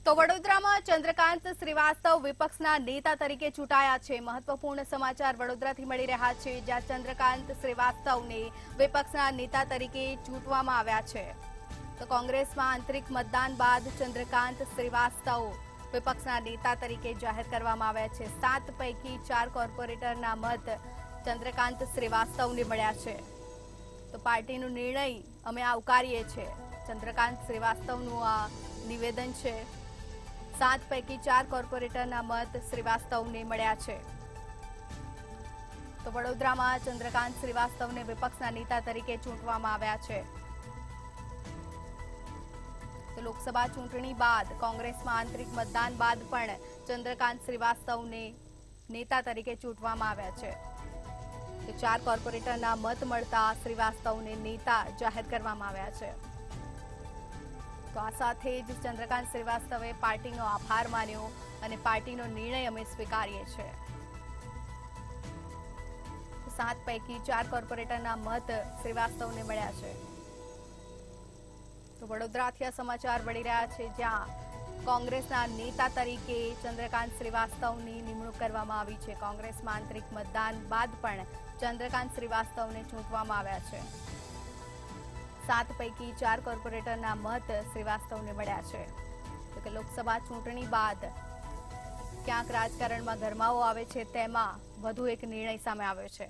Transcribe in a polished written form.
તો વડોદરામાં ચંદ્રકાંત શ્રીવાસ્તવ વિપક્ષના નેતા તરીકે ચૂંટાયા છે। મહત્વપૂર્ણ સમાચાર વડોદરાથી મળી રહ્યા છે, જ્યાં ચંદ્રકાંત શ્રીવાસ્તવને વિપક્ષના નેતા તરીકે ચૂંટવામાં આવ્યા છે। તો કોંગ્રેસમાં આંતરિક મતદાન બાદ ચંદ્રકાંત શ્રીવાસ્તવ વિપક્ષના નેતા તરીકે જાહેર કરવામાં આવ્યા છે। 7 પૈકી 4 કોર્પોરેટરના મત ચંદ્રકાંત શ્રીવાસ્તવને મળ્યા છે। તો પાર્ટીનો નિર્ણય અમે આવકારીએ છીએ, ચંદ્રકાંત શ્રીવાસ્તવનું આ નિવેદન છે। 7 પૈકી 4 કોર્પોરેટરના મત શ્રીવાસ્તવને મળ્યા છે। તો વડોદરામાં ચંદ્રકાંત શ્રીવાસ્તવને વિપક્ષના નેતા તરીકે ચૂંટવામાં આવ્યા છે। તો લોકસભા ચૂંટણી બાદ કોંગ્રેસમાં આંતરિક મતદાન બાદ પણ ચંદ્રકાંત શ્રીવાસ્તવને નેતા તરીકે ચૂંટવામાં આવ્યા છે। તો 4 કોર્પોરેટરના મત મળતા શ્રીવાસ્તવને નેતા જાહેર કરવામાં આવ્યા છે। તો આ સાથે જ ચંદ્રકાંત શ્રીવાસ્તવે પાર્ટીનો આભાર માન્યો અને પાર્ટીનો નિર્ણય અમે સ્વીકારીએ છીએ। 7 પૈકી 4 કોર્પોરેટરના મત શ્રીવાસ્તવને મળ્યા છે। તો વડોદરાથી આ સમાચાર મળી રહ્યા છે, જ્યાં કોંગ્રેસના નેતા તરીકે ચંદ્રકાંત શ્રીવાસ્તવની નિમણૂક કરવામાં આવી છે। કોંગ્રેસમાં આંતરિક મતદાન બાદ પણ ચંદ્રકાંત શ્રીવાસ્તવને ચૂંટવામાં આવ્યા છે। 7 પૈકી 4 કોર્પોરેટરના મત શ્રીવાસ્તવને મળ્યા છે। તો કે લોકસભા ચૂંટણી બાદ ક્યાંક રાજકારણમાં ગરમાવો આવે છે, તેમાં વધુ એક નિર્ણય સામે આવ્યો છે।